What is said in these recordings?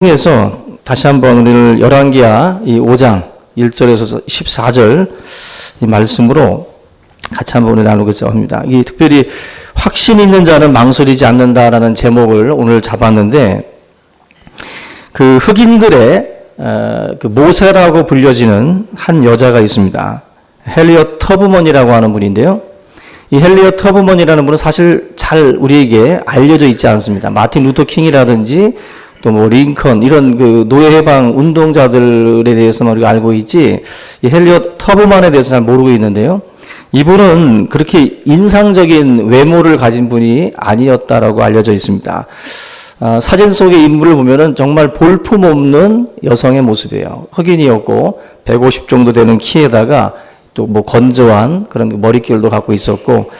에서 다시 한번 오늘 열왕기하 이 5장 1절에서 14절 이 말씀으로 같이 한번 오늘 나누고자 합니다. 이 특별히 확신 있는 자는 망설이지 않는다라는 제목을 오늘 잡았는데, 그 흑인들의 그 모세라고 불려지는 한 여자가 있습니다. 헨리엇 터브먼이라고 하는 분인데요. 이 헨리엇 터브먼이라는 분은 사실 잘 우리에게 알려져 있지 않습니다. 마틴 루터 킹이라든지 또 뭐 링컨 이런 그 노예 해방 운동자들에 대해서만 우리가 알고 있지, 이 헨리엇 터브먼에 대해서 잘 모르고 있는데요. 이분은 그렇게 인상적인 외모를 가진 분이 아니었다라고 알려져 있습니다. 사진 속의 인물을 보면은 정말 볼품없는 여성의 모습이에요. 흑인이었고 150 정도 되는 키에다가 또 뭐 건조한 그런 머릿결도 갖고 있었고,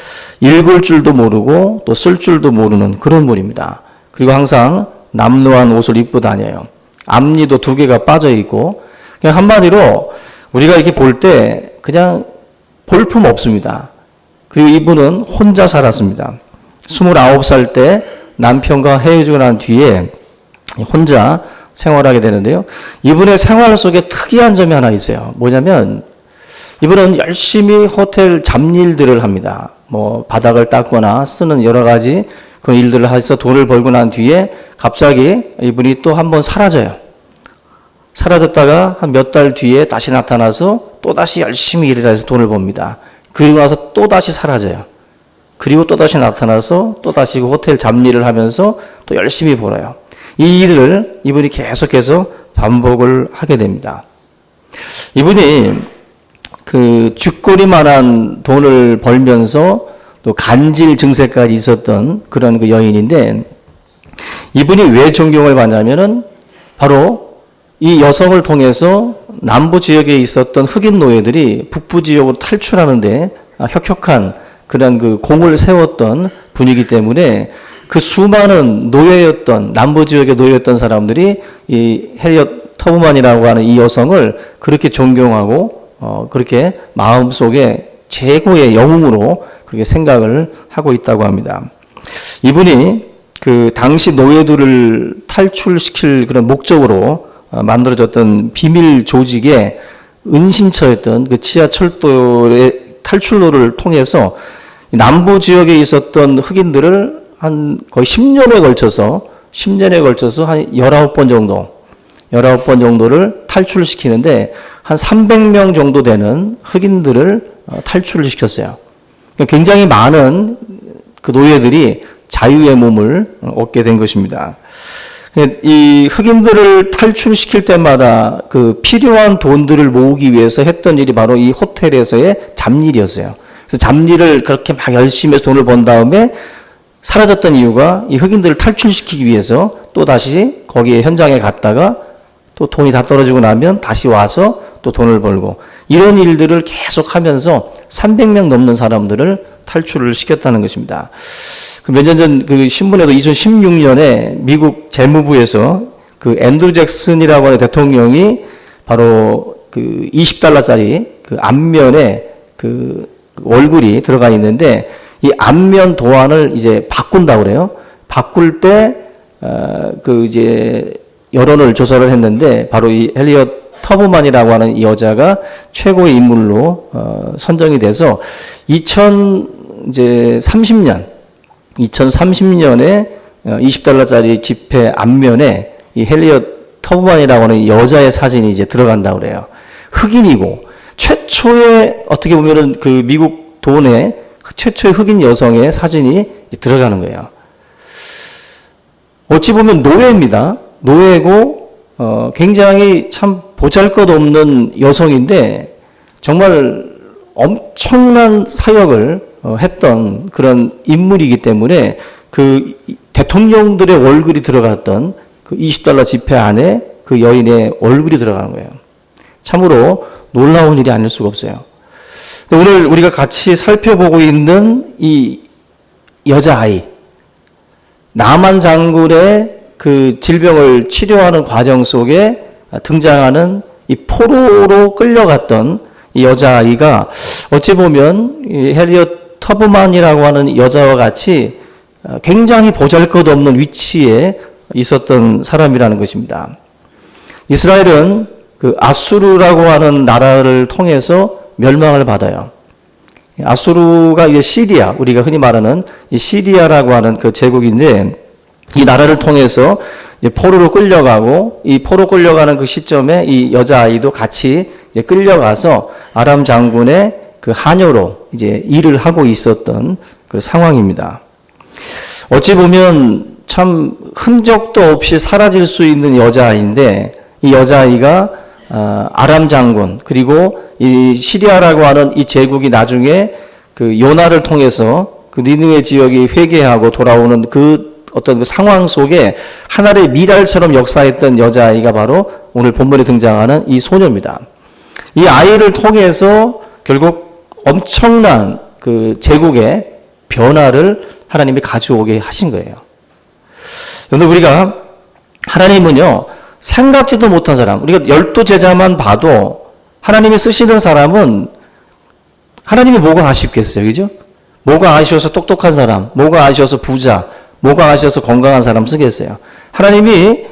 읽을 줄도 모르고 또 쓸 줄도 모르는 그런 분입니다. 그리고 항상 남루한 옷을 입고 다녀요. 앞니도 2개가 빠져 있고, 그냥 한마디로 우리가 이렇게 볼 때 그냥 볼품 없습니다. 그리고 이분은 혼자 살았습니다. 29살 때 남편과 헤어지고 난 뒤에 혼자 생활하게 되는데요. 이분의 생활 속에 특이한 점이 하나 있어요. 뭐냐면 이분은 열심히 호텔 잡일들을 합니다. 뭐 바닥을 닦거나 쓰는 여러 가지 그 일들을 해서 돈을 벌고 난 뒤에 갑자기 이분이 또 한번 사라져요. 사라졌다가 한 몇 달 뒤에 다시 나타나서 또 다시 열심히 일을 해서 돈을 법니다. 그리고 나서 또 다시 사라져요. 그리고 또 다시 나타나서 또 다시 호텔 잡일을 하면서 또 열심히 벌어요. 이 일을 이분이 계속해서 반복을 하게 됩니다. 이분이 그 쥐꼬리만한 돈을 벌면서 또 간질 증세까지 있었던 그런 그 여인인데, 이분이 왜 존경을 받냐면은 바로 이 여성을 통해서 남부 지역에 있었던 흑인 노예들이 북부 지역으로 탈출하는데 혁혁한 그런 그 공을 세웠던 분이기 때문에, 그 수많은 노예였던 남부 지역의 노예였던 사람들이 이 헨리엇 터브먼이라고 하는 이 여성을 그렇게 존경하고 그렇게 마음속에 최고의 영웅으로 그렇게 생각을 하고 있다고 합니다. 이분이 그 당시 노예들을 탈출시킬 그런 목적으로 만들어졌던 비밀 조직의 은신처였던 그 지하철도의 탈출로를 통해서 남부 지역에 있었던 흑인들을 한 거의 10년에 걸쳐서 한 19번 정도를 탈출시키는데 한 300명 정도 되는 흑인들을 탈출을 시켰어요. 굉장히 많은 그 노예들이 자유의 몸을 얻게 된 것입니다. 이 흑인들을 탈출시킬 때마다 그 필요한 돈들을 모으기 위해서 했던 일이 바로 이 호텔에서의 잡일이었어요. 그래서 잡일을 그렇게 막 열심히 해서 돈을 번 다음에 사라졌던 이유가 이 흑인들을 탈출시키기 위해서 또 다시 거기에 현장에 갔다가 또 돈이 다 떨어지고 나면 다시 와서 또 돈을 벌고, 이런 일들을 계속 하면서 300명 넘는 사람들을 탈출을 시켰다는 것입니다. 몇 년 전 그 신문에도 2016년에 미국 재무부에서 그 앤드루 잭슨이라고 하는 대통령이 바로 그 $20짜리 그 앞면에 그 얼굴이 들어가 있는데, 이 앞면 도안을 이제 바꾼다고 그래요. 바꿀 때 그 이제 여론을 조사를 했는데 바로 이 헨리엇 터브먼이라고 하는 이 여자가 최고의 인물로 선정이 돼서 2030년에 $20짜리 지폐 앞면에 이 헨리엇 터브먼이라고 하는 이 여자의 사진이 이제 들어간다고 그래요. 흑인이고 최초의, 어떻게 보면은 그 미국 돈에 최초의 흑인 여성의 사진이 들어가는 거예요. 어찌 보면 노예입니다. 노예고 굉장히 참 보잘것없는 여성인데 정말 엄청난 사역을 했던 그런 인물이기 때문에 그 대통령들의 얼굴이 들어갔던 그 $20 지폐 안에 그 여인의 얼굴이 들어가는 거예요. 참으로 놀라운 일이 아닐 수가 없어요. 오늘 우리가 같이 살펴보고 있는 이 여자아이, 나만 장군의 그 질병을 치료하는 과정 속에 등장하는 이 포로로 끌려갔던 이 여자아이가 어찌 보면 이 헨리엇 터브먼이라고 하는 여자와 같이 굉장히 보잘것없는 위치에 있었던 사람이라는 것입니다. 이스라엘은 그 아수르라고 하는 나라를 통해서 멸망을 받아요. 아수르가 이제 시리아, 우리가 흔히 말하는 이 시리아라고 하는 그 제국인데, 이 나라를 통해서 이제 포로로 끌려가고, 이 포로 끌려가는 그 시점에 이 여자아이도 같이 이제 끌려가서 아람 장군의 그 하녀로 이제 일을 하고 있었던 그 상황입니다. 어찌 보면 참 흔적도 없이 사라질 수 있는 여자아이인데, 이 여자아이가 아람 장군, 그리고 이 시리아라고 하는 이 제국이 나중에 그 요나를 통해서 그 니느웨 지역이 회개하고 돌아오는 그 어떤 그 상황 속에 하나의 미랄처럼 역사했던 여자아이가 바로 오늘 본문에 등장하는 이 소녀입니다. 이 아이를 통해서 결국 엄청난 그 제국의 변화를 하나님이 가져오게 하신 거예요. 그런데 우리가 하나님은요, 생각지도 못한 사람, 우리가 12제자만 봐도 하나님이 쓰시는 사람은 하나님이 뭐가 아쉽겠어요, 그죠? 뭐가 아쉬워서 똑똑한 사람, 뭐가 아쉬워서 부자, 뭐가 아쉬워서 건강한 사람 쓰겠어요. 하나님이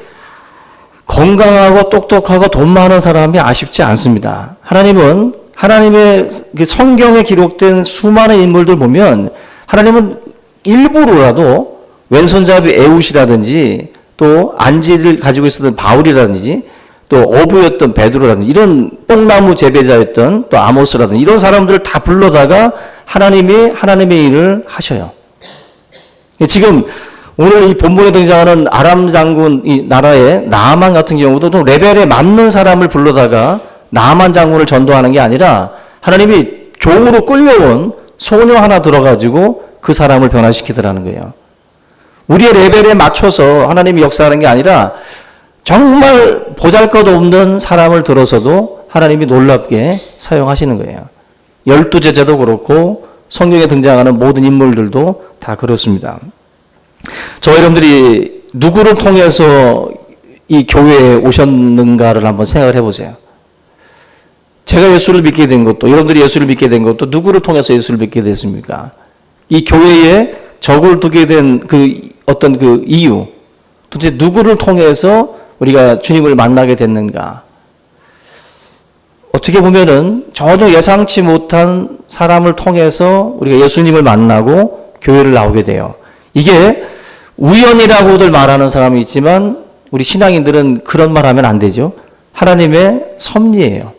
건강하고 똑똑하고 돈 많은 사람이 아쉽지 않습니다. 하나님은 하나님의 성경에 기록된 수많은 인물들 보면 하나님은 일부러라도 왼손잡이 에웃이라든지 또 안지를 가지고 있었던 바울이라든지 또 어부였던 베드로라든지 이런 뽕나무 재배자였던 또 아모스라든지 이런 사람들을 다 불러다가 하나님이 하나님의 일을 하셔요. 지금 오늘 이 본문에 등장하는 아람 장군 이 나라의 나아만 같은 경우도 또 레벨에 맞는 사람을 불러다가 나아만 장군을 전도하는 게 아니라 하나님이 종으로 끌려온 소녀 하나 들어가지고 그 사람을 변화시키더라는 거예요. 우리의 레벨에 맞춰서 하나님이 역사하는 게 아니라 정말 보잘것없는 사람을 들어서도 하나님이 놀랍게 사용하시는 거예요. 12제자도 그렇고 성경에 등장하는 모든 인물들도 다 그렇습니다. 저와 여러분들이 누구를 통해서 이 교회에 오셨는가를 한번 생각을 해보세요. 제가 예수를 믿게 된 것도, 여러분들이 예수를 믿게 된 것도 누구를 통해서 예수를 믿게 됐습니까? 이 교회에 적을 두게 된 그 어떤 그 이유, 도대체 누구를 통해서 우리가 주님을 만나게 됐는가? 어떻게 보면은 전혀 예상치 못한 사람을 통해서 우리가 예수님을 만나고 교회를 나오게 돼요. 이게 우연이라고들 말하는 사람이 있지만 우리 신앙인들은 그런 말 하면 안 되죠. 하나님의 섭리예요.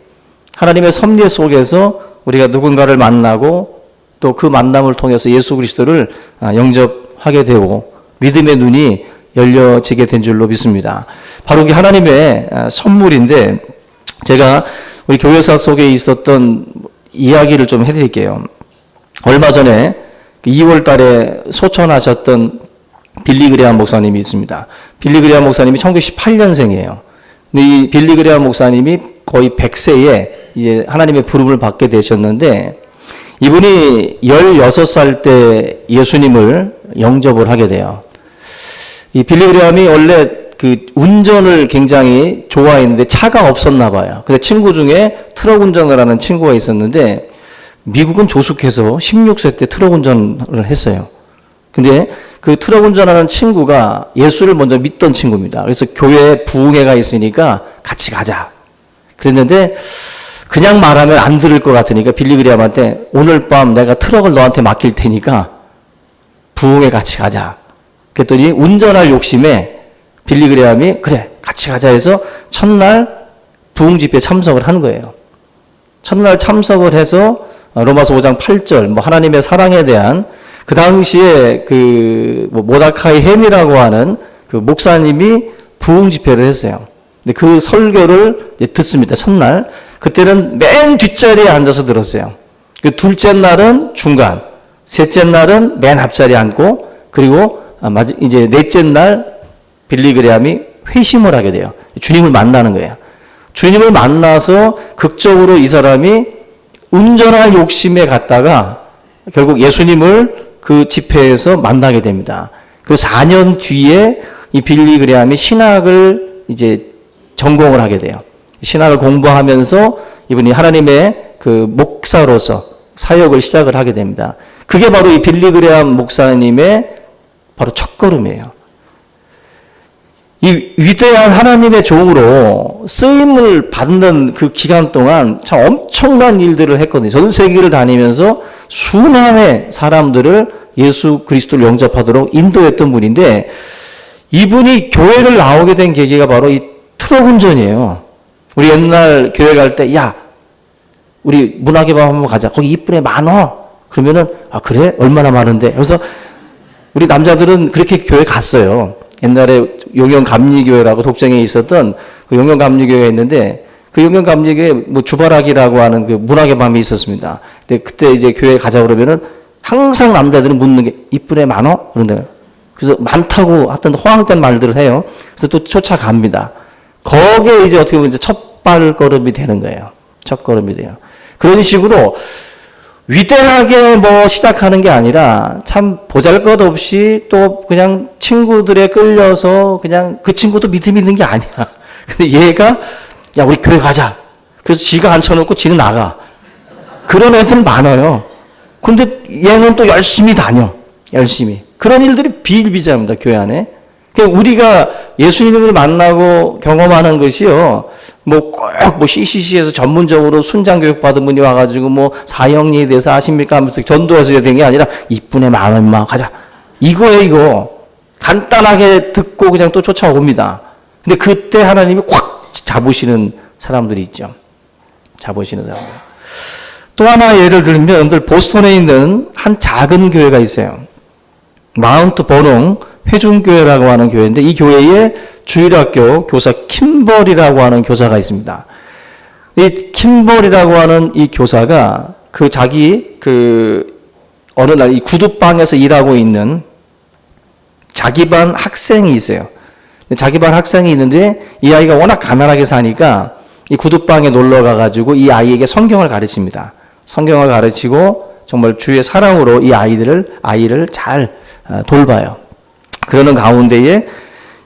하나님의 섭리 속에서 우리가 누군가를 만나고 또 그 만남을 통해서 예수 그리스도를 영접하게 되고 믿음의 눈이 열려지게 된 줄로 믿습니다. 바로 이게 하나님의 선물인데 제가 우리 교회사 속에 있었던 이야기를 좀 해드릴게요. 얼마 전에 2월 달에 소천하셨던 빌리 그레함 목사님이 있습니다. 빌리 그레함 목사님이 1918년생이에요. 근데 이 빌리 그레함 목사님이 거의 100세에 이제 하나님의 부름을 받게 되셨는데 이분이 16살 때 예수님을 영접을 하게 돼요. 이 빌리 그레함이 원래 그 운전을 굉장히 좋아했는데 차가 없었나 봐요. 근데 친구 중에 트럭 운전을 하는 친구가 있었는데 미국은 조숙해서 16세 때 트럭 운전을 했어요. 근데 그 트럭 운전하는 친구가 예수를 먼저 믿던 친구입니다. 그래서 교회에 부흥회가 있으니까 같이 가자. 그랬는데 그냥 말하면 안 들을 것 같으니까 빌리 그레함한테 오늘 밤 내가 트럭을 너한테 맡길 테니까 부흥회 같이 가자. 그랬더니 운전할 욕심에 빌리 그레함이 그래 같이 가자 해서 첫날 부흥 집회에 참석을 하는 거예요. 첫날 참석을 해서 로마서 5장 8절 뭐 하나님의 사랑에 대한 그 당시에 그 모다카이 햄이라고 하는 그 목사님이 부흥 집회를 했어요. 근데 그 설교를 듣습니다. 첫날 그때는 맨 뒷자리에 앉아서 들었어요. 그 둘째 날은 중간, 셋째 날은 맨 앞자리에 앉고 그리고 이제 넷째 날 빌리 그레함이 회심을 하게 돼요. 주님을 만나는 거예요. 주님을 만나서 극적으로 이 사람이 운전할 욕심에 갔다가 결국 예수님을 그 집회에서 만나게 됩니다. 그 4년 뒤에 이 빌리 그레함이 신학을 이제 전공을 하게 돼요. 신학을 공부하면서 이분이 하나님의 그 목사로서 사역을 시작을 하게 됩니다. 그게 바로 이 빌리 그레함 목사님의 바로 첫걸음이에요. 이 위대한 하나님의 종으로 쓰임을 받는 그 기간 동안 참 엄청난 일들을 했거든요. 전 세계를 다니면서 수많은 사람들을 예수 그리스도를 영접하도록 인도했던 분인데, 이분이 교회를 나오게 된 계기가 바로 이 트럭 운전이에요. 우리 옛날 교회 갈 때, 야, 우리 문화개방 한번 가자. 거기 이쁜애 많어. 그러면은, 아, 그래? 얼마나 많은데? 그래서 우리 남자들은 그렇게 교회 갔어요. 옛날에 용영감리교회라고 독정에 있었던 그 용영감리교회가 있는데, 그 용영감리교회 뭐 주바락이라고 하는 그 문화개방이 있었습니다. 근데 그때 이제 교회 가자 그러면은 항상 남자들은 묻는 게, 이쁜애 많어? 그런데 그래서 많다고 하여튼 호황된 말들을 해요. 그래서 또 쫓아갑니다. 거기에 이제 어떻게 보면 이제 첫 발걸음이 되는 거예요. 첫 걸음이 돼요. 그런 식으로 위대하게 뭐 시작하는 게 아니라 참 보잘것없이 또 그냥 친구들에 끌려서 그냥 그 친구도 믿음이 있는 게 아니야. 근데 얘가 야, 우리 교회 가자. 그래서 지가 앉혀놓고 지는 나가. 그런 애들 많아요. 근데 얘는 또 열심히 다녀. 열심히. 그런 일들이 비일비재합니다, 교회 안에. 그러니까 우리가 예수님을 만나고 경험하는 것이요, 뭐 꼭 뭐 CCC에서 전문적으로 순장 교육 받은 분이 와가지고 뭐 사형리에 대해서 아십니까 하면서 전도하셔야 되는 게 아니라, 이쁜애 많아, 임마, 가자. 이거예요, 이거. 간단하게 듣고 그냥 또 쫓아옵니다. 근데 그때 하나님이 콱 잡으시는 사람들이 있죠. 잡으시는 사람들. 또 하나 예를 들면, 여러분들 보스턴에 있는 한 작은 교회가 있어요. 마운트 버농 회중교회라고 하는 교회인데, 이 교회에 주일학교 교사 킴벌이라고 하는 교사가 있습니다. 이 킴벌이라고 하는 이 교사가 어느 날 이 구두방에서 일하고 있는 자기 반 학생이 있어요. 자기 반 학생이 있는데, 이 아이가 워낙 가난하게 사니까 이 구두방에 놀러 가가지고 이 아이에게 성경을 가르칩니다. 성경을 가르치고 정말 주의 사랑으로 이 아이를 잘 돌봐요. 그러는 가운데에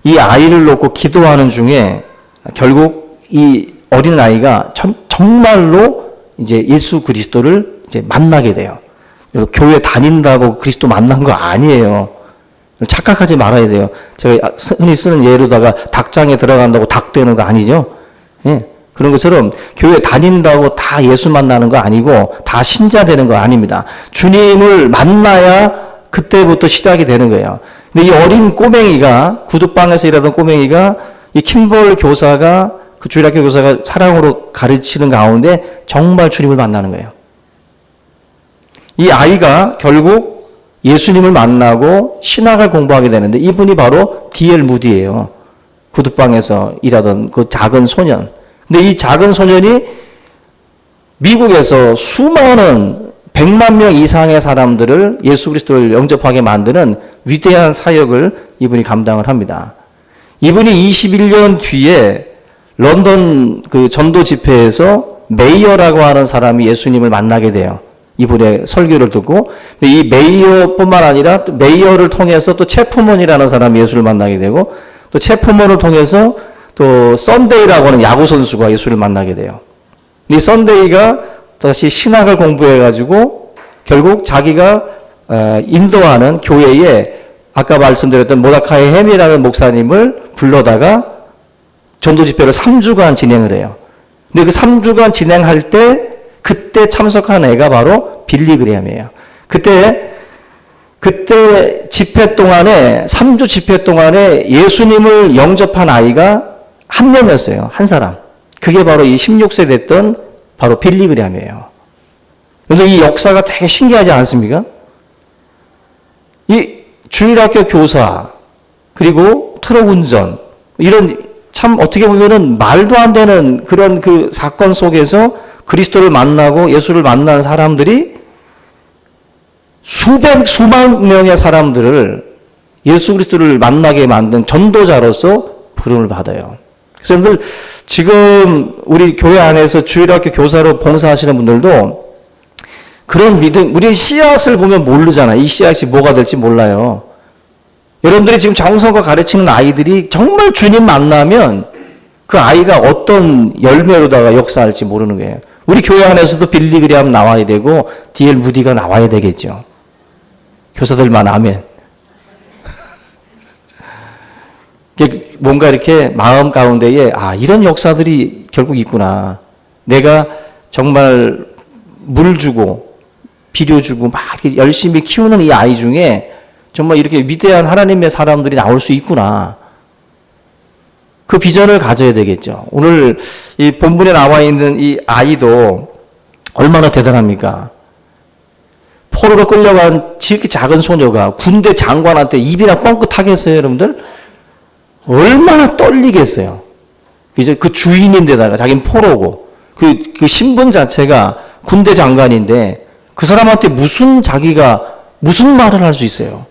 이 아이를 놓고 기도하는 중에 결국 이 어린 아이가 정말로 이제 예수 그리스도를 이제 만나게 돼요. 교회 다닌다고 그리스도 만난 거 아니에요. 착각하지 말아야 돼요. 제가 흔히 쓰는 예로다가 닭장에 들어간다고 닭 되는 거 아니죠? 예. 그런 것처럼 교회 다닌다고 다 예수 만나는 거 아니고 다 신자 되는 거 아닙니다. 주님을 만나야 그때부터 시작이 되는 거예요. 근데 이 어린 꼬맹이가, 구두방에서 일하던 꼬맹이가, 이 킴볼 교사가, 그 주일학교 교사가 사랑으로 가르치는 가운데 정말 주님을 만나는 거예요. 이 아이가 결국 예수님을 만나고 신학을 공부하게 되는데, 이분이 바로 D.L. 무디예요. 구두방에서 일하던 그 작은 소년. 근데 이 작은 소년이 미국에서 수많은 100만 명 이상의 사람들을 예수 그리스도를 영접하게 만드는 위대한 사역을 이분이 감당을 합니다. 이분이 21년 뒤에 런던 그 전도 집회에서 메이어라고 하는 사람이 예수님을 만나게 돼요. 이분의 설교를 듣고. 근데 이 메이어뿐만 아니라 메이어를 통해서 또 체프먼이라는 사람이 예수를 만나게 되고, 또 체프먼을 통해서 또 썬데이라고 하는 야구 선수가 예수를 만나게 돼요. 이 썬데이가 다시 신학을 공부해가지고 결국 자기가 인도하는 교회에 아까 말씀드렸던 모다카이 햄이라는 목사님을 불러다가 전도 집회를 3주간 진행을 해요. 근데 그 3주간 진행할 때 그때 참석한 애가 바로 빌리 그레함이에요. 그때 집회 동안에 3주 집회 동안에 예수님을 영접한 아이가 한 명이었어요. 한 사람. 그게 바로 이 16세 됐던 바로 빌리 그레함이에요. 그래서 이 역사가 되게 신기하지 않습니까? 이 주일학교 교사, 그리고 트럭 운전, 이런 참 어떻게 보면은 말도 안 되는 그런 그 사건 속에서 그리스도를 만나고 예수를 만난 사람들이 수만 명의 사람들을 예수 그리스도를 만나게 만든 전도자로서 부름을 받아요. 그래서 여러분들 지금 우리 교회 안에서 주일학교 교사로 봉사하시는 분들도 그런 믿음, 우리 씨앗을 보면 모르잖아. 이 씨앗이 뭐가 될지 몰라요. 여러분들이 지금 정성과 가르치는 아이들이 정말 주님 만나면 그 아이가 어떤 열매로다가 역사할지 모르는 거예요. 우리 교회 안에서도 빌리 그레함 나와야 되고 D.L. 무디가 나와야 되겠죠. 교사들만 아멘. 뭔가 이렇게 마음 가운데에 이런 역사들이 결국 있구나. 내가 정말 물 주고 비료 주고 막 이렇게 열심히 키우는 이 아이 중에 정말 이렇게 위대한 하나님의 사람들이 나올 수 있구나. 그 비전을 가져야 되겠죠. 오늘 이 본문에 나와 있는 이 아이도 얼마나 대단합니까? 포로로 끌려간 지극히 작은 소녀가 군대 장관한테 입이나 뻥끗하겠어요, 여러분들? 얼마나 떨리겠어요. 이제 그 주인인데다가 자기는 포로고 그 신분 자체가 군대 장관인데 그 사람한테 자기가 무슨 말을 할 수 있어요?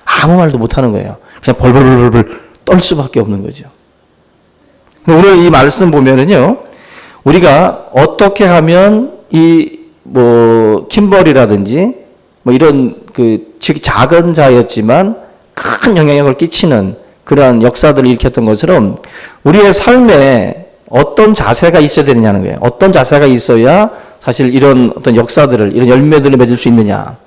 아무 말도 못 하는 거예요. 그냥 벌벌벌벌 떨 수밖에 없는 거죠. 오늘 이 말씀 보면은요, 우리가 어떻게 하면 킴벌이라든지 이런 작은 자였지만 큰 영향력을 끼치는 그러한 역사들을 일으켰던 것처럼 우리의 삶에 어떤 자세가 있어야 되느냐는 거예요. 어떤 자세가 있어야 사실 이런 어떤 역사들을, 이런 열매들을 맺을 수 있느냐.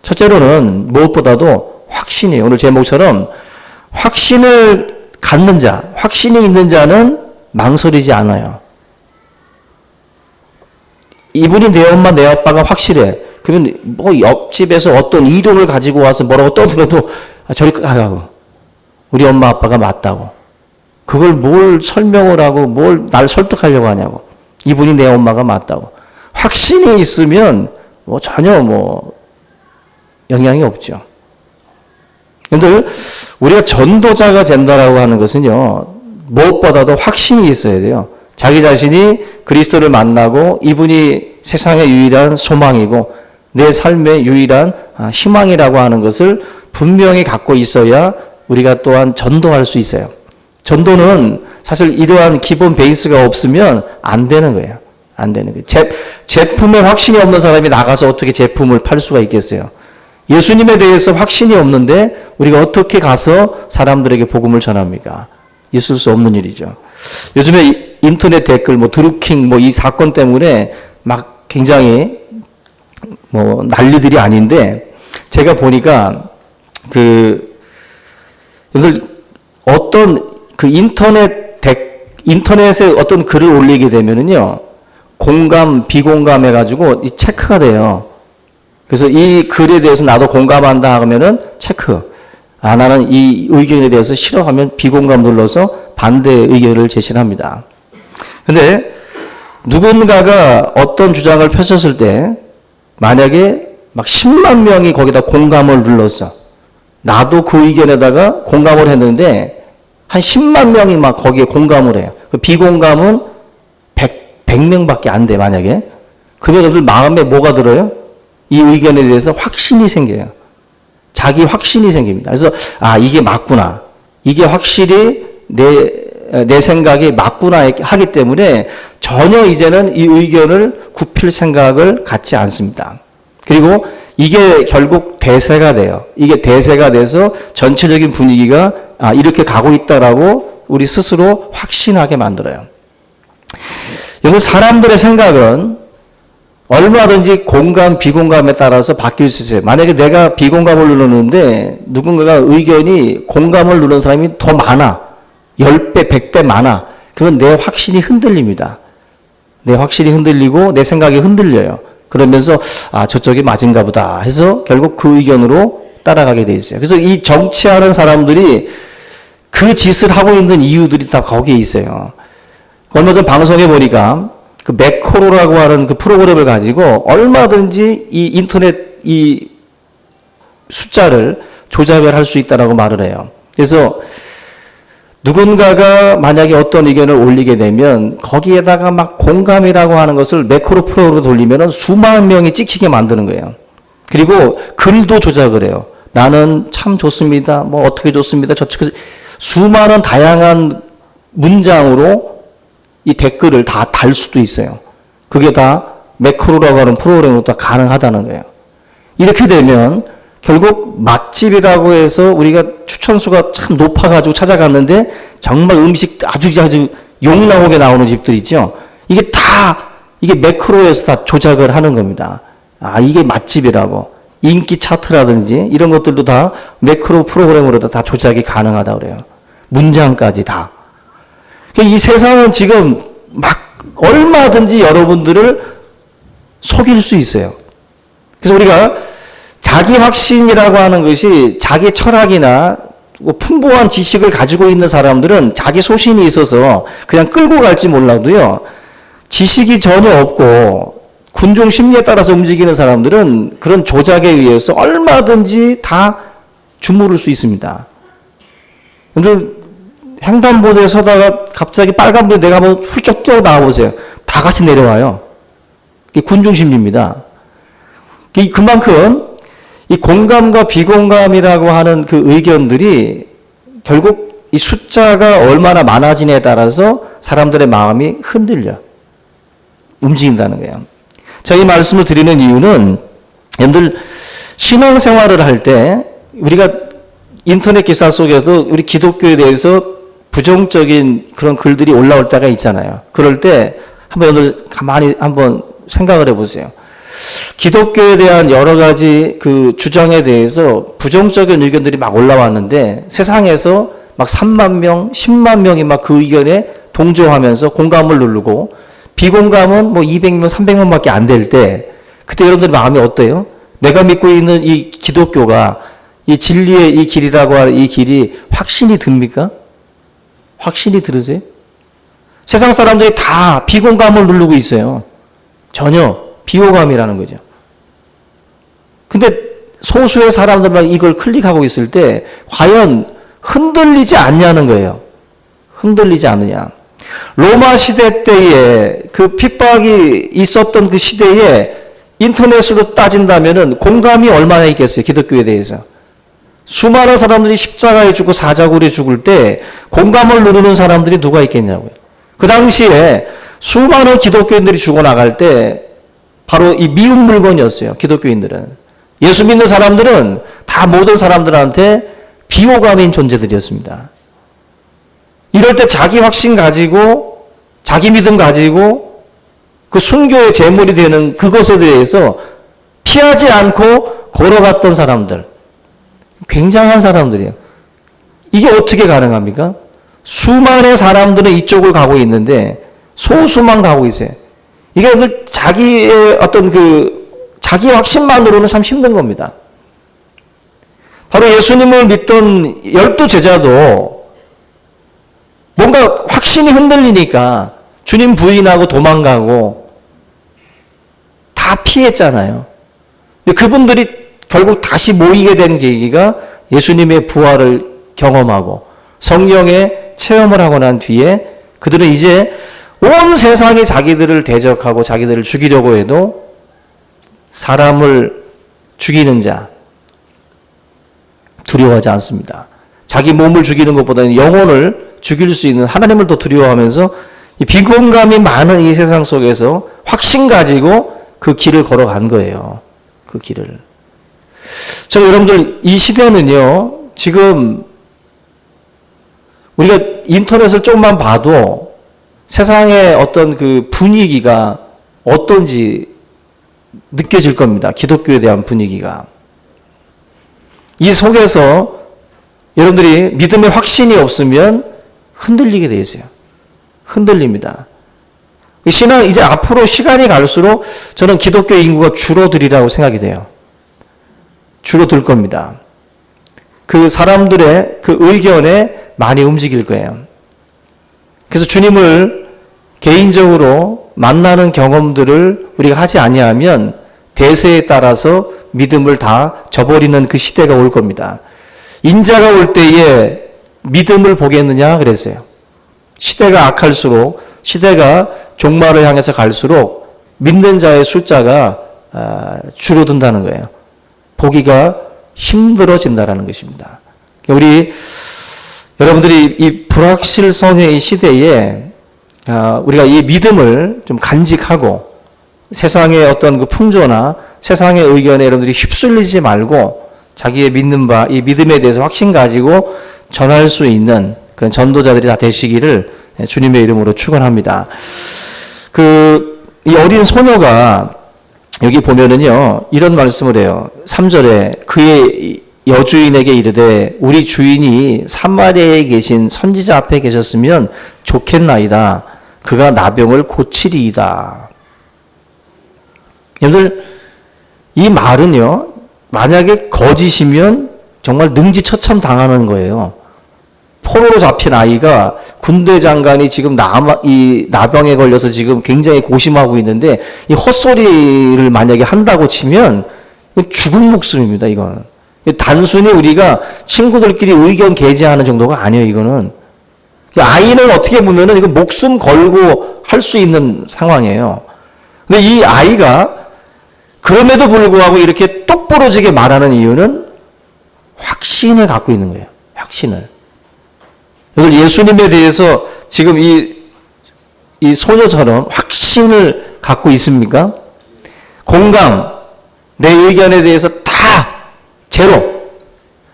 첫째로는 무엇보다도 확신이에요. 오늘 제목처럼 확신을 갖는 자, 확신이 있는 자는 망설이지 않아요. 이분이 내 엄마, 내 아빠가 확실해. 그러면 옆집에서 어떤 이론을 가지고 와서 뭐라고 떠들어도 저리 가라고. 우리 엄마 아빠가 맞다고. 그걸 뭘 설명을 하고 뭘 날 설득하려고 하냐고. 이분이 내 엄마가 맞다고. 확신이 있으면 전혀 영향이 없죠. 여러분들, 우리가 전도자가 된다라고 하는 것은요, 무엇보다도 확신이 있어야 돼요. 자기 자신이 그리스도를 만나고 이분이 세상의 유일한 소망이고 내 삶의 유일한 희망이라고 하는 것을 분명히 갖고 있어야 우리가 또한 전도할 수 있어요. 전도는 사실 이러한 기본 베이스가 없으면 안 되는 거예요. 안 되는 거예요. 제품에 확신이 없는 사람이 나가서 어떻게 제품을 팔 수가 있겠어요? 예수님에 대해서 확신이 없는데 우리가 어떻게 가서 사람들에게 복음을 전합니까? 있을 수 없는 일이죠. 요즘에 인터넷 댓글, 드루킹, 이 사건 때문에 막 굉장히 난리들이 아닌데, 제가 보니까 여러분들 어떤 인터넷에 어떤 글을 올리게 되면은요, 공감, 비공감 해가지고 체크가 돼요. 그래서 이 글에 대해서 나도 공감한다 하면은 체크. 나는 이 의견에 대해서 싫어하면 비공감 눌러서 반대 의견을 제시합니다. 근데 누군가가 어떤 주장을 펼쳤을 때 만약에 막 10만 명이 거기다 공감을 눌렀어. 나도 그 의견에다가 공감을 했는데 한 10만 명이 막 거기에 공감을 해요. 비공감은 100명밖에 안 돼, 만약에. 그러면 여러분들 마음에 뭐가 들어요? 이 의견에 대해서 확신이 생겨요. 자기 확신이 생깁니다. 그래서 이게 맞구나. 이게 확실히 내 생각이 맞구나 하기 때문에 전혀 이제는 이 의견을 굽힐 생각을 갖지 않습니다. 그리고 이게 결국 대세가 돼요. 이게 대세가 돼서 전체적인 분위기가 이렇게 가고 있다라고 우리 스스로 확신하게 만들어요. 여러분, 사람들의 생각은 얼마든지 공감, 비공감에 따라서 바뀔 수 있어요. 만약에 내가 비공감을 누르는데 누군가가 의견이 공감을 누르는 사람이 더 많아. 10배, 100배 많아. 그건 내 확신이 흔들립니다. 내 확신이 흔들리고 내 생각이 흔들려요. 그러면서 저쪽이 맞은가 보다 해서 결국 그 의견으로 따라가게 돼 있어요. 그래서 이 정치하는 사람들이 그 짓을 하고 있는 이유들이 다 거기에 있어요. 얼마 전 방송에 보니까 그 매크로라고 하는 그 프로그램을 가지고 얼마든지 이 인터넷 이 숫자를 조작을 할 수 있다라고 말을 해요. 그래서 누군가가 만약에 어떤 의견을 올리게 되면 거기에다가 막 공감이라고 하는 것을 매크로 프로그램으로 돌리면 수만 명이 찍히게 만드는 거예요. 그리고 글도 조작을 해요. 나는 참 좋습니다. 어떻게 좋습니다. 수많은 다양한 문장으로 이 댓글을 다 달 수도 있어요. 그게 다 매크로라고 하는 프로그램으로 다 가능하다는 거예요. 이렇게 되면 결국 맛집이라고 해서 우리가 추천수가 참 높아가지고 찾아갔는데 정말 음식 아주 욕 나오게 나오는 집들 있죠. 이게 매크로에서 다 조작을 하는 겁니다. 이게 맛집이라고. 인기 차트라든지 이런 것들도 다 매크로 프로그램으로 다 조작이 가능하다고 그래요. 문장까지 다. 이 세상은 지금 막 얼마든지 여러분들을 속일 수 있어요. 그래서 우리가 자기 확신이라고 하는 것이 자기 철학이나 풍부한 지식을 가지고 있는 사람들은 자기 소신이 있어서 그냥 끌고 갈지 몰라도요, 지식이 전혀 없고 군중 심리에 따라서 움직이는 사람들은 그런 조작에 의해서 얼마든지 다 주무를 수 있습니다. 횡단보도에 서다가 갑자기 빨간불이 내가 한번 훌쩍 뛰어 나와보세요. 다 같이 내려와요. 이게 군중 심리입니다. 그만큼 이 공감과 비공감이라고 하는 그 의견들이 결국 이 숫자가 얼마나 많아지냐에 따라서 사람들의 마음이 흔들려 움직인다는 거예요. 제가 이 말씀을 드리는 이유는 여러분들 신앙생활을 할 때 우리가 인터넷 기사 속에도 우리 기독교에 대해서 부정적인 그런 글들이 올라올 때가 있잖아요. 그럴 때 한번 여러분들 가만히 한번 생각을 해보세요. 기독교에 대한 여러 가지 그 주장에 대해서 부정적인 의견들이 막 올라왔는데 세상에서 막 3만 명, 10만 명이 막 그 의견에 동조하면서 공감을 누르고 비공감은 뭐 200명, 300명밖에 안 될 때 그때 여러분들 마음이 어때요? 내가 믿고 있는 이 기독교가 이 진리의 이 길이라고 하는 이 길이 확신이 듭니까? 확신이 들으세요? 세상 사람들이 다 비공감을 누르고 있어요. 전혀 비호감이라는 거죠. 근데 소수의 사람들만 이걸 클릭하고 있을 때 과연 흔들리지 않냐는 거예요. 흔들리지 않느냐. 로마 시대 때에 그 핍박이 있었던 그 시대에 인터넷으로 따진다면은 공감이 얼마나 있겠어요, 기독교에 대해서. 수많은 사람들이 십자가에 죽고 사자굴에 죽을 때 공감을 누르는 사람들이 누가 있겠냐고요. 그 당시에 수많은 기독교인들이 죽어나갈 때 바로 이 미운 물건이었어요, 기독교인들은. 예수 믿는 사람들은 다 모든 사람들한테 비호감인 존재들이었습니다. 이럴 때 자기 확신 가지고 자기 믿음 가지고 그 순교의 제물이 되는 그것에 대해서 피하지 않고 걸어갔던 사람들, 굉장한 사람들이에요. 이게 어떻게 가능합니까? 수많은 사람들은 이쪽을 가고 있는데 소수만 가고 있어요. 이게 자기의 어떤 자기 확신만으로는 참 힘든 겁니다. 바로 예수님을 믿던 12 제자도 뭔가 확신이 흔들리니까 주님 부인하고 도망가고 다 피했잖아요. 근데 그분들이 결국 다시 모이게 된 계기가 예수님의 부활을 경험하고 성령의 체험을 하고 난 뒤에 그들은 이제 온 세상이 자기들을 대적하고 자기들을 죽이려고 해도 사람을 죽이는 자 두려워하지 않습니다. 자기 몸을 죽이는 것보다는 영혼을 죽일 수 있는 하나님을 더 두려워하면서 이 비공감이 많은 이 세상 속에서 확신 가지고 그 길을 걸어간 거예요. 그 길을. 저 여러분들 이 시대는요, 지금 우리가 인터넷을 조금만 봐도 세상의 어떤 그 분위기가 어떤지 느껴질 겁니다. 기독교에 대한 분위기가. 이 속에서 여러분들이 믿음의 확신이 없으면 흔들리게 돼 있어요. 흔들립니다. 신앙 이제 앞으로 시간이 갈수록 저는 기독교 인구가 줄어들이라고 생각이 돼요. 줄어들 겁니다. 그 사람들의 그 의견에 많이 움직일 거예요. 그래서 주님을 개인적으로 만나는 경험들을 우리가 하지 아니하면 대세에 따라서 믿음을 다 저버리는 그 시대가 올 겁니다. 인자가 올 때에 믿음을 보겠느냐 그랬어요. 시대가 악할수록, 시대가 종말을 향해서 갈수록 믿는 자의 숫자가 줄어든다는 거예요. 보기가 힘들어진다는 것입니다. 우리 여러분들이 이 불확실성의 이 시대에 우리가 이 믿음을 좀 간직하고 세상의 어떤 그 풍조나 세상의 의견에 여러분들이 휩쓸리지 말고 자기의 믿는 바, 이 믿음에 대해서 확신 가지고 전할 수 있는 그런 전도자들이 다 되시기를 주님의 이름으로 축원합니다. 이 어린 소녀가 여기 보면은요, 이런 말씀을 해요. 3절에 그의 여주인에게 이르되 우리 주인이 사마리아에 계신 선지자 앞에 계셨으면 좋겠나이다. 그가 나병을 고치리이다. 여러분들, 이 말은요, 만약에 거짓이면 정말 능지처참 당하는 거예요. 포로로 잡힌 아이가 군대 장관이 지금 이 나병에 걸려서 지금 굉장히 고심하고 있는데 이 헛소리를 만약에 한다고 치면 죽은 목숨입니다, 이거는. 단순히 우리가 친구들끼리 의견 개진하는 정도가 아니에요, 이거는. 아이는 어떻게 보면은 이거 목숨 걸고 할 수 있는 상황이에요. 근데 이 아이가 그럼에도 불구하고 이렇게 똑부러지게 말하는 이유는 확신을 갖고 있는 거예요. 확신을. 여러분, 예수님에 대해서 지금 이 소녀처럼 확신을 갖고 있습니까? 공감, 내 의견에 대해서 다 제로.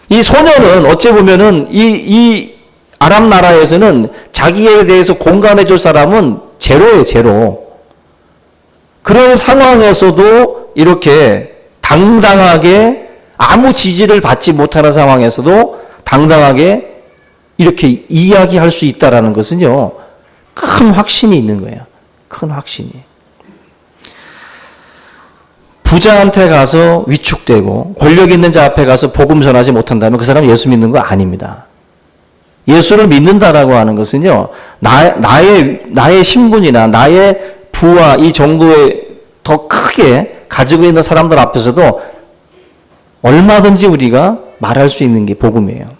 이 소녀는 어찌 보면은 이 아람 나라에서는 자기에 대해서 공감해 줄 사람은 제로예요, 제로. 그런 상황에서도 이렇게 당당하게 아무 지지를 받지 못하는 상황에서도 당당하게 이렇게 이야기할 수 있다라는 것은요, 큰 확신이 있는 거예요. 큰 확신이. 부자한테 가서 위축되고 권력 있는 자 앞에 가서 복음 전하지 못한다면 그 사람은 예수 믿는 거 아닙니다. 예수를 믿는다라고 하는 것은요, 나의 신분이나 나의 부와 이 정도의 더 크게 가지고 있는 사람들 앞에서도 얼마든지 우리가 말할 수 있는 게 복음이에요.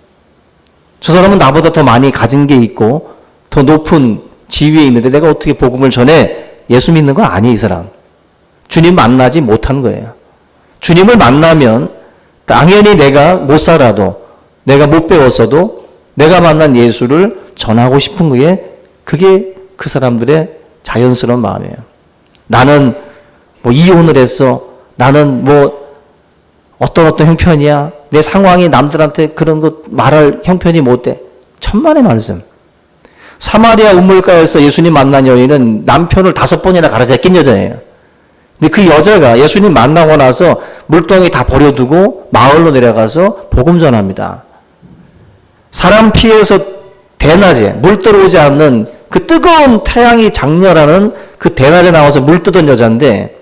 저 사람은 나보다 더 많이 가진 게 있고 더 높은 지위에 있는데 내가 어떻게 복음을 전해? 예수 믿는 거 아니에요, 이 사람. 주님 만나지 못한 거예요. 주님을 만나면 당연히 내가 못 살아도, 내가 못 배웠어도 내가 만난 예수를 전하고 싶은 그게 그 사람들의 자연스러운 마음이에요. 나는 뭐 이혼을 했어. 나는 뭐 어떤 형편이야. 내 상황이 남들한테 그런 것 말할 형편이 못 돼. 천만의 말씀. 사마리아 우물가에서 예수님 만난 여인은 남편을 5번이나 가르쳐 낀 여자예요. 근데 그 여자가 예수님 만나고 나서 물동이 다 버려두고 마을로 내려가서 복음 전합니다. 사람 피해서 대낮에 물 들어오지 않는 그 뜨거운 태양이 장렬하는 그 대낮에 나와서 물 뜨던 여자인데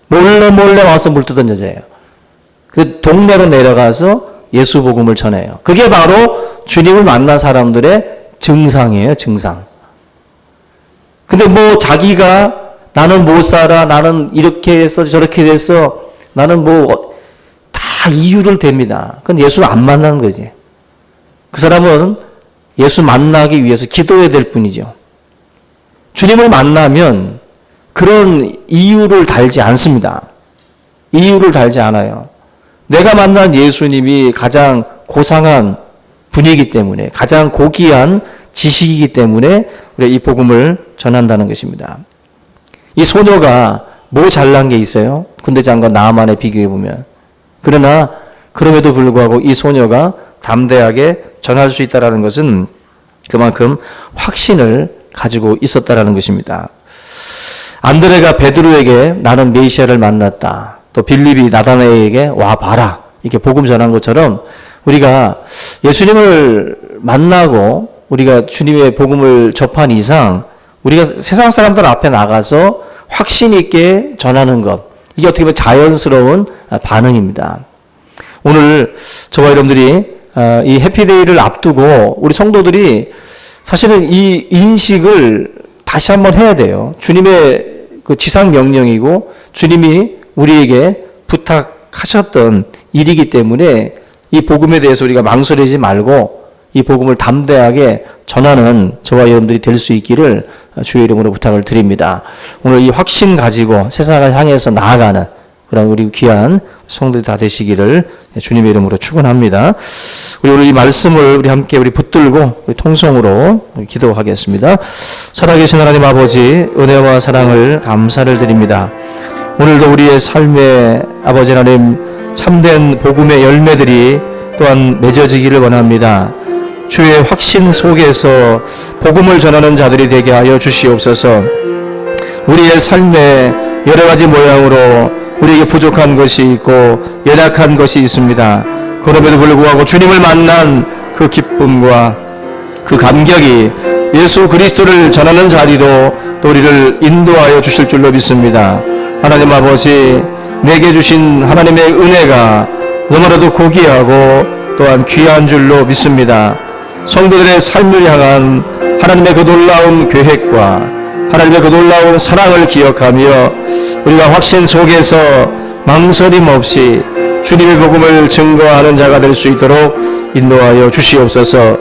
몰래 와서 물 뜨던 여자예요. 그 동네로 내려가서 예수 복음을 전해요. 그게 바로 주님을 만난 사람들의 증상이에요, 증상. 근데 뭐 자기가 나는 못 살아, 나는 이렇게 해서 저렇게 돼서 나는 뭐 다 이유를 댑니다. 그건 예수를 안 만나는 거지. 그 사람은 예수 만나기 위해서 기도해야 될 뿐이죠. 주님을 만나면 그런 이유를 달지 않습니다. 이유를 달지 않아요. 내가 만난 예수님이 가장 고상한 분이기 때문에, 가장 고귀한 지식이기 때문에 우리가 이 복음을 전한다는 것입니다. 이 소녀가 뭐 잘난 게 있어요? 군대 장관 나아만에 비교해 보면. 그러나 그럼에도 불구하고 이 소녀가 담대하게 전할 수 있다는 것은 그만큼 확신을 가지고 있었다는 것입니다. 안드레가 베드로에게 나는 메시아를 만났다. 또 빌립이 나다나엘에게 와 봐라. 이렇게 복음 전한 것처럼 우리가 예수님을 만나고 우리가 주님의 복음을 접한 이상 우리가 세상 사람들 앞에 나가서 확신 있게 전하는 것, 이게 어떻게 보면 자연스러운 반응입니다. 오늘 저와 여러분들이 이 해피데이를 앞두고 우리 성도들이 사실은 이 인식을 다시 한번 해야 돼요. 주님의 그 지상 명령이고 주님이 우리에게 부탁하셨던 일이기 때문에 이 복음에 대해서 우리가 망설이지 말고 이 복음을 담대하게 전하는 저와 여러분들이 될 수 있기를 주의 이름으로 부탁을 드립니다. 오늘 이 확신 가지고 세상을 향해서 나아가는 그런 우리 귀한 성도들이 다 되시기를 주님의 이름으로 축원합니다. 우리 오늘 이 말씀을 우리 함께 붙들고 우리 통성으로 기도하겠습니다. 살아계신 하나님 아버지, 은혜와 사랑을 감사를 드립니다. 오늘도 우리의 삶에 아버지 하나님 참된 복음의 열매들이 또한 맺어지기를 원합니다. 주의 확신 속에서 복음을 전하는 자들이 되게 하여 주시옵소서. 우리의 삶에 여러 가지 모양으로 우리에게 부족한 것이 있고 연약한 것이 있습니다. 그럼에도 불구하고 주님을 만난 그 기쁨과 그 감격이 예수 그리스도를 전하는 자리로 또 우리를 인도하여 주실 줄로 믿습니다. 하나님 아버지, 내게 주신 하나님의 은혜가 너무나도 고귀하고 또한 귀한 줄로 믿습니다. 성도들의 삶을 향한 하나님의 그 놀라운 계획과 하나님의 그 놀라운 사랑을 기억하며 우리가 확신 속에서 망설임 없이 주님의 복음을 증거하는 자가 될 수 있도록 인도하여 주시옵소서.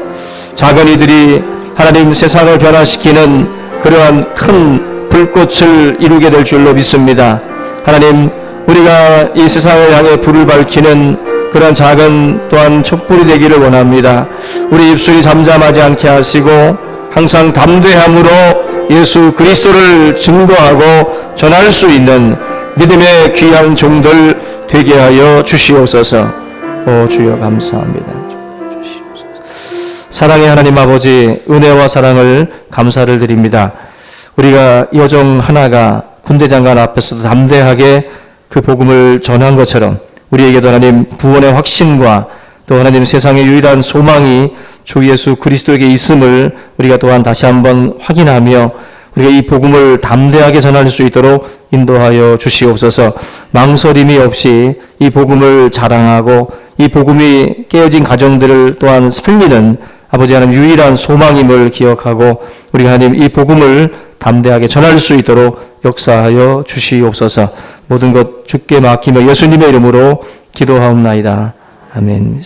작은 이들이 하나님 세상을 변화시키는 그러한 큰 불꽃을 이루게 될 줄로 믿습니다. 하나님, 우리가 이 세상을 향해 불을 밝히는 그런 작은 또한 촛불이 되기를 원합니다. 우리 입술이 잠잠하지 않게 하시고 항상 담대함으로 예수 그리스도를 증거하고 전할 수 있는 믿음의 귀한 종들 되게 하여 주시옵소서. 주여 감사합니다. 사랑의 하나님 아버지, 은혜와 사랑을 감사를 드립니다. 우리가 여정 하나가 군대장관 앞에서도 담대하게 그 복음을 전한 것처럼 우리에게도 하나님 구원의 확신과 또 하나님 세상의 유일한 소망이 주 예수 그리스도에게 있음을 우리가 또한 다시 한번 확인하며 우리가 이 복음을 담대하게 전할 수 있도록 인도하여 주시옵소서. 망설임이 없이 이 복음을 자랑하고 이 복음이 깨어진 가정들을 또한 살리는 아버지 하나님 유일한 소망임을 기억하고 우리가 하나님 이 복음을 담대하게 전할 수 있도록 역사하여 주시옵소서. 모든 것 주께 맡기며 예수님의 이름으로 기도하옵나이다. 아멘.